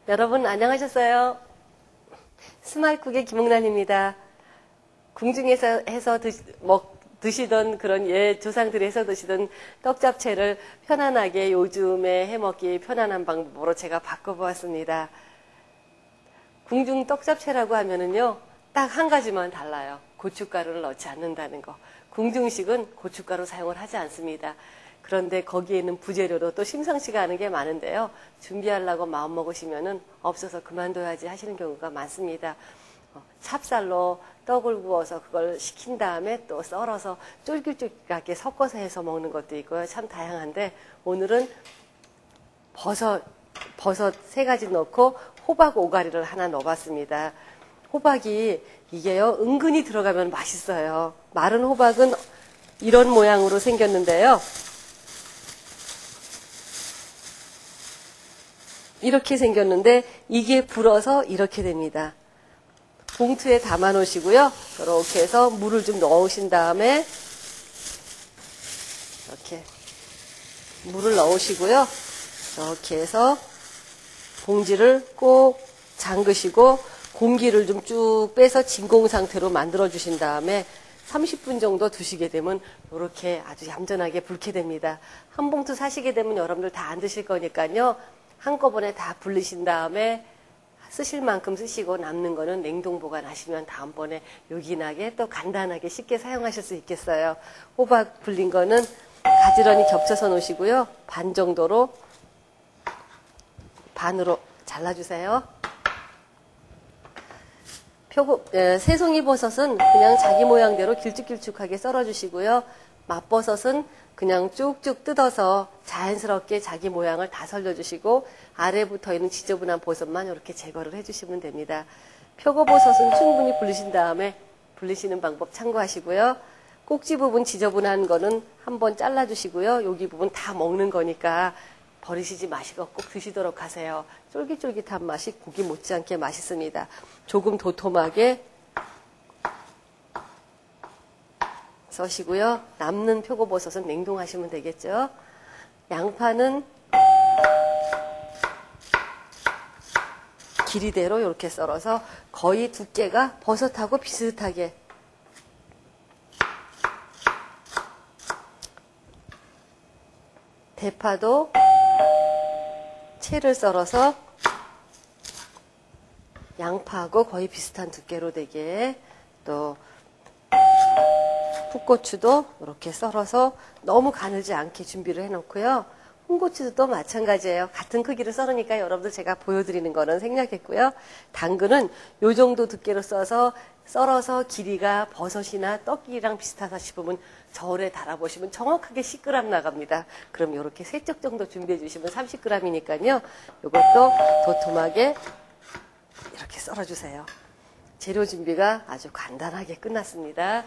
여러분 안녕하셨어요? 스마일쿡의 김홍란입니다. 궁중에서 드시던 그런 조상들이 해서 드시던 떡잡채를 편안하게 요즘에 해먹기 편안한 방법으로 제가 바꿔보았습니다. 궁중 떡잡채라고 하면은요, 딱 한 가지만 달라요. 고춧가루를 넣지 않는다는 거. 궁중식은 고춧가루 사용을 하지 않습니다. 그런데 거기에는 부재료로 또 심상치가 않은 게 많은데요. 준비하려고 마음먹으시면은 없어서 그만둬야지 하시는 경우가 많습니다. 찹쌀로 떡을 구워서 그걸 식힌 다음에 또 썰어서 쫄깃쫄깃하게 섞어서 해서 먹는 것도 있고요. 참 다양한데 오늘은 버섯 3가지 넣고 호박 오가리를 하나 넣어봤습니다. 호박이 이게요, 은근히 들어가면 맛있어요. 마른 호박은 이런 모양으로 생겼는데요. 이렇게 생겼는데 이게 불어서 이렇게 됩니다. 봉투에 담아 놓으시고요. 이렇게 해서 물을 좀 넣으신 다음에 이렇게 물을 넣으시고요. 이렇게 해서 봉지를 꼭 잠그시고 공기를 좀 쭉 빼서 진공 상태로 만들어 주신 다음에 30분 정도 두시게 되면 이렇게 아주 얌전하게 불게 됩니다. 한 봉투 사시게 되면 여러분들 다 안 드실 거니까요. 한꺼번에 다 불리신 다음에 쓰실 만큼 쓰시고 남는 거는 냉동 보관하시면 다음번에 요긴하게 또 간단하게 쉽게 사용하실 수 있겠어요. 호박 불린 거는 가지런히 겹쳐서 놓으시고요. 반 정도로 반으로 잘라주세요. 새송이 버섯은 그냥 자기 모양대로 길쭉길쭉하게 썰어주시고요. 맛버섯은 그냥 쭉쭉 뜯어서 자연스럽게 자기 모양을 다 살려주시고 아래에 붙어있는 지저분한 버섯만 이렇게 제거를 해주시면 됩니다. 표고버섯은 충분히 불리신 다음에 불리시는 방법 참고하시고요. 꼭지 부분 지저분한 거는 한번 잘라주시고요. 여기 부분 다 먹는 거니까 버리시지 마시고 꼭 드시도록 하세요. 쫄깃쫄깃한 맛이 고기 못지않게 맛있습니다. 조금 도톰하게 써시고요. 남는 표고버섯은 냉동하시면 되겠죠. 양파는 길이대로 이렇게 썰어서 거의 두께가 버섯하고 비슷하게 대파도 채를 썰어서 양파하고 거의 비슷한 두께로 되게 또 풋고추도 이렇게 썰어서 너무 가늘지 않게 준비를 해놓고요. 홍고추도 마찬가지예요. 같은 크기로 썰으니까 여러분들 제가 보여드리는 거는 생략했고요. 당근은 요 정도 두께로 썰어서 길이가 버섯이나 떡 길이랑 비슷하다 싶으면 저울에 달아보시면 정확하게 10g 나갑니다. 그럼 이렇게 3쪽 정도 준비해 주시면 30g이니까요. 이것도 도톰하게 이렇게 썰어주세요. 재료 준비가 아주 간단하게 끝났습니다.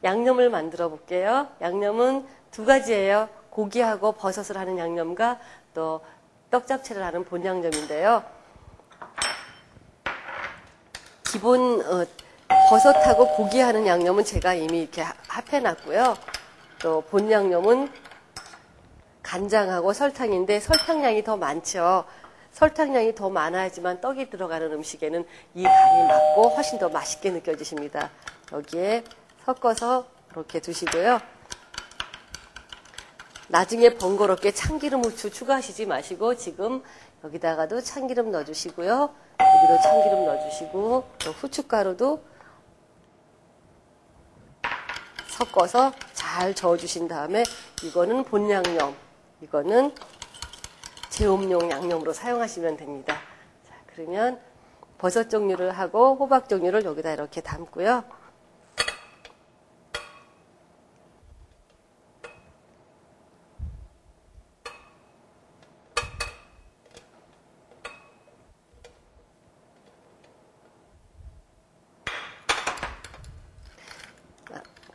양념을 만들어 볼게요. 양념은 2가지예요. 고기하고 버섯을 하는 양념과 또 떡잡채를 하는 본양념인데요. 기본 버섯하고 고기 하는 양념은 제가 이미 이렇게 합해 놨고요. 또 본양념은 간장하고 설탕인데 설탕량이 더 많죠. 설탕량이 더 많아야지만 떡이 들어가는 음식에는 이 간이 맞고 훨씬 더 맛있게 느껴지십니다. 여기에 섞어서 이렇게 두시고요. 나중에 번거롭게 참기름, 후추 추가하시지 마시고 지금 여기다가도 참기름 넣어주시고요. 여기도 참기름 넣어주시고 또 후춧가루도 섞어서 잘 저어주신 다음에 이거는 본양념, 이거는 제음용 양념으로 사용하시면 됩니다. 자, 그러면 버섯 종류를 하고 호박 종류를 여기다 이렇게 담고요.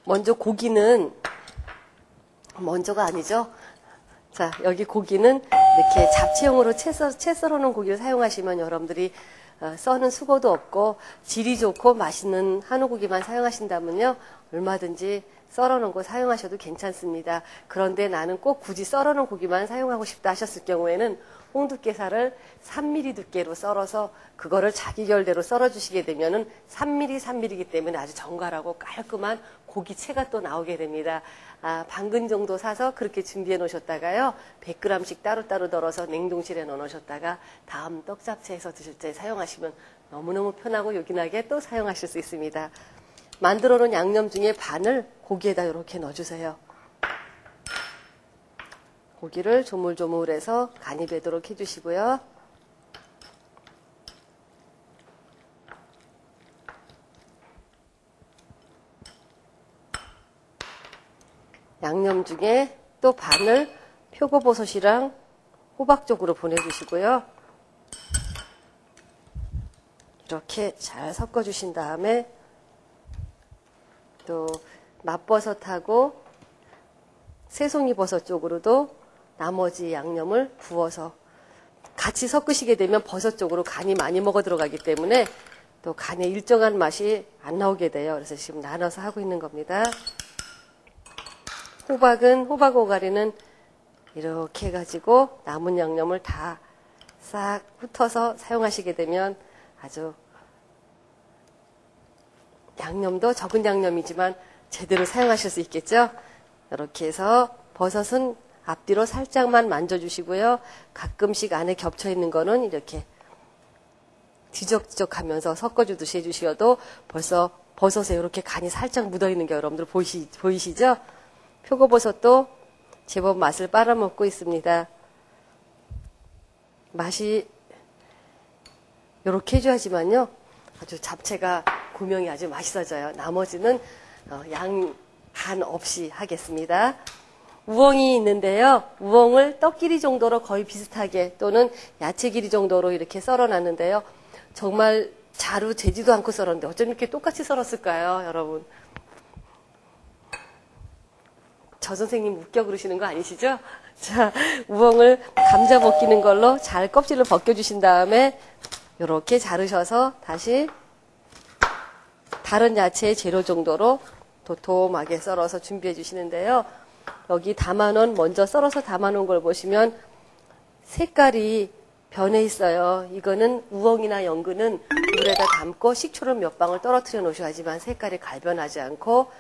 먼저 고기는, 먼저가 아니죠. 자, 여기 고기는 이렇게 잡채용으로 채 썰어놓은 고기를 사용하시면 여러분들이 써는 수고도 없고 질이 좋고 맛있는 한우 고기만 사용하신다면요, 얼마든지 썰어놓은 거 사용하셔도 괜찮습니다. 그런데 나는 꼭 굳이 썰어놓은 고기만 사용하고 싶다 하셨을 경우에는 홍두깨살을 3mm 두께로 썰어서 그거를 자기 결대로 썰어주시게 되면은 3mm이기 때문에 아주 정갈하고 깔끔한 고기채가 또 나오게 됩니다. 반근 정도 사서 그렇게 준비해 놓으셨다가요, 100g씩 따로따로 덜어서 냉동실에 넣어 놓으셨다가 다음 떡잡채에서 드실 때 사용하시면 너무너무 편하고 요긴하게 또 사용하실 수 있습니다. 만들어 놓은 양념 중에 반을 고기에다 이렇게 넣어주세요. 고기를 조물조물해서 간이 배도록 해주시고요. 양념 중에 또 반을 표고버섯이랑 호박 쪽으로 보내주시고요. 이렇게 잘 섞어주신 다음에 또 맛버섯하고 새송이버섯 쪽으로도 나머지 양념을 부어서 같이 섞으시게 되면 버섯 쪽으로 간이 많이 먹어 들어가기 때문에 또 간의 일정한 맛이 안 나오게 돼요. 그래서 지금 나눠서 하고 있는 겁니다. 호박 오가리는 이렇게 해가지고 남은 양념을 다 싹 훑어서 사용하시게 되면 아주 양념도 적은 양념이지만 제대로 사용하실 수 있겠죠. 이렇게 해서 버섯은 앞뒤로 살짝만 만져주시고요. 가끔씩 안에 겹쳐있는 거는 이렇게 뒤적뒤적하면서 섞어주듯이 해주셔도 벌써 버섯에 이렇게 간이 살짝 묻어있는 게 여러분들 보이시죠? 표고버섯도 제법 맛을 빨아먹고 있습니다. 맛이 이렇게 해줘야지만요, 아주 잡채가 고명이 아주 맛있어져요. 나머지는 양 간 없이 하겠습니다. 우엉이 있는데요. 우엉을 떡 길이 정도로 거의 비슷하게 또는 야채 길이 정도로 이렇게 썰어놨는데요. 정말 자루 재지도 않고 썰었는데 어쩜 이렇게 똑같이 썰었을까요, 여러분? 저 선생님 웃겨 그러시는 거 아니시죠? 자, 우엉을 감자 벗기는 걸로 잘 껍질을 벗겨주신 다음에 이렇게 자르셔서 다시 다른 야채의 재료 정도로 도톰하게 썰어서 준비해 주시는데요. 여기 담아놓은, 먼저 썰어서 담아놓은 걸 보시면 색깔이 변해 있어요. 이거는 우엉이나 연근은 물에다 담고 식초를 몇 방울 떨어뜨려 놓으셔야지만 색깔이 갈변하지 않고,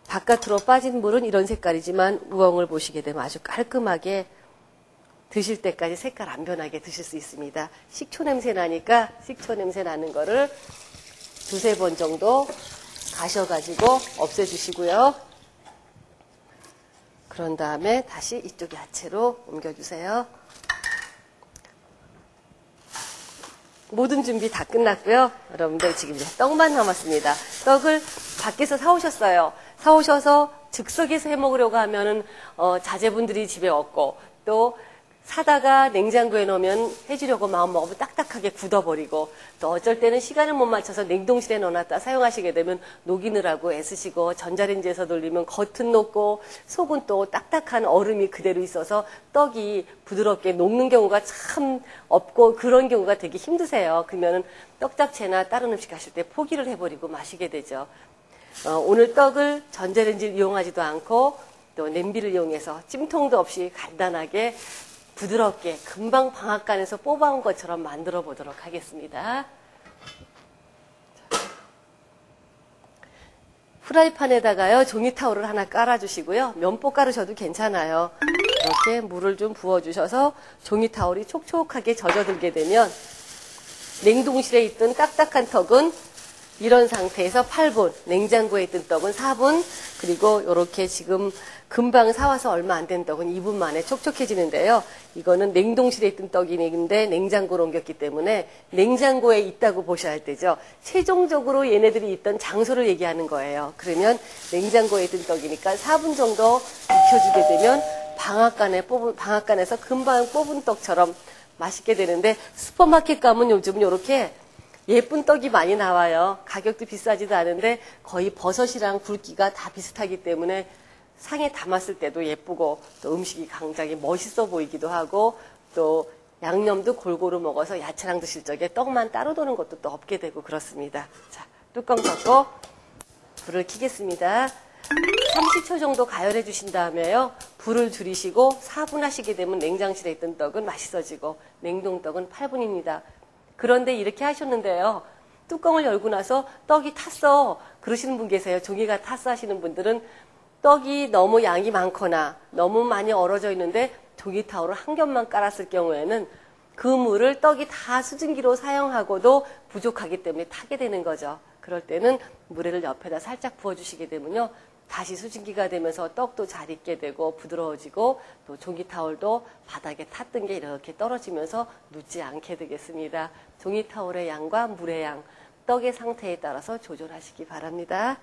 바깥으로 빠진 물은 이런 색깔이지만 우엉을 보시게 되면 아주 깔끔하게 드실 때까지 색깔 안 변하게 드실 수 있습니다. 식초 냄새 나니까 식초 냄새 나는 거를 두세 번 정도 가셔가지고 없애주시고요. 그런 다음에 다시 이쪽 야채로 옮겨주세요. 모든 준비 다 끝났고요. 여러분들 지금 이제 떡만 남았습니다. 떡을 밖에서 사오셨어요. 사오셔서 즉석에서 해먹으려고 하면은 자제분들이 집에 없고, 또 사다가 냉장고에 넣으면 해주려고 마음 먹으면 딱딱하게 굳어버리고, 또 어쩔 때는 시간을 못 맞춰서 냉동실에 넣어놨다 사용하시게 되면 녹이느라고 애쓰시고, 전자레인지에서 돌리면 겉은 녹고 속은 또 딱딱한 얼음이 그대로 있어서 떡이 부드럽게 녹는 경우가 참 없고, 그런 경우가 되게 힘드세요. 그러면은 떡잡채나 다른 음식 하실 때 포기를 해버리고 마시게 되죠. 오늘 떡을 전자레인지를 이용하지도 않고 또 냄비를 이용해서 찜통도 없이 간단하게 부드럽게 금방 방앗간에서 뽑아온 것처럼 만들어 보도록 하겠습니다. 프라이팬에다가요, 종이 타올을 하나 깔아주시고요. 면보 깔으셔도 괜찮아요. 이렇게 물을 좀 부어주셔서 종이 타올이 촉촉하게 젖어들게 되면 냉동실에 있던 딱딱한 떡은 이런 상태에서 8분, 냉장고에 있던 떡은 4분, 그리고 이렇게 지금 금방 사와서 얼마 안 된 떡은 2분 만에 촉촉해지는데요. 이거는 냉동실에 있던 떡인데 냉장고로 옮겼기 때문에 냉장고에 있다고 보셔야 할 때죠. 최종적으로 얘네들이 있던 장소를 얘기하는 거예요. 그러면 냉장고에 있던 떡이니까 4분 정도 익혀주게 되면 방앗간에서 금방 뽑은 떡처럼 맛있게 되는데, 슈퍼마켓 가면 요즘은 이렇게 예쁜 떡이 많이 나와요. 가격도 비싸지도 않은데 거의 버섯이랑 굵기가 다 비슷하기 때문에 상에 담았을 때도 예쁘고 또 음식이 굉장히 멋있어 보이기도 하고 또 양념도 골고루 먹어서 야채랑 드실 적에 떡만 따로 도는 것도 또 없게 되고 그렇습니다. 자, 뚜껑 덮고 불을 켜겠습니다. 30초 정도 가열해 주신 다음에요. 불을 줄이시고 4분 하시게 되면 냉장실에 있던 떡은 맛있어지고 냉동떡은 8분입니다. 그런데 이렇게 하셨는데요. 뚜껑을 열고 나서 떡이 탔어 그러시는 분 계세요. 종이가 탔어 하시는 분들은 떡이 너무 양이 많거나 너무 많이 얼어져 있는데 종이 타올을 한 겹만 깔았을 경우에는 그 물을 떡이 다 수증기로 사용하고도 부족하기 때문에 타게 되는 거죠. 그럴 때는 물회를 옆에다 살짝 부어주시게 되면요. 다시 수증기가 되면서 떡도 잘 익게 되고 부드러워지고 또 종이 타올도 바닥에 탔던 게 이렇게 떨어지면서 눕지 않게 되겠습니다. 종이 타올의 양과 물의 양, 떡의 상태에 따라서 조절하시기 바랍니다.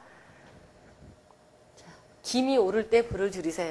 자, 김이 오를 때 불을 줄이세요.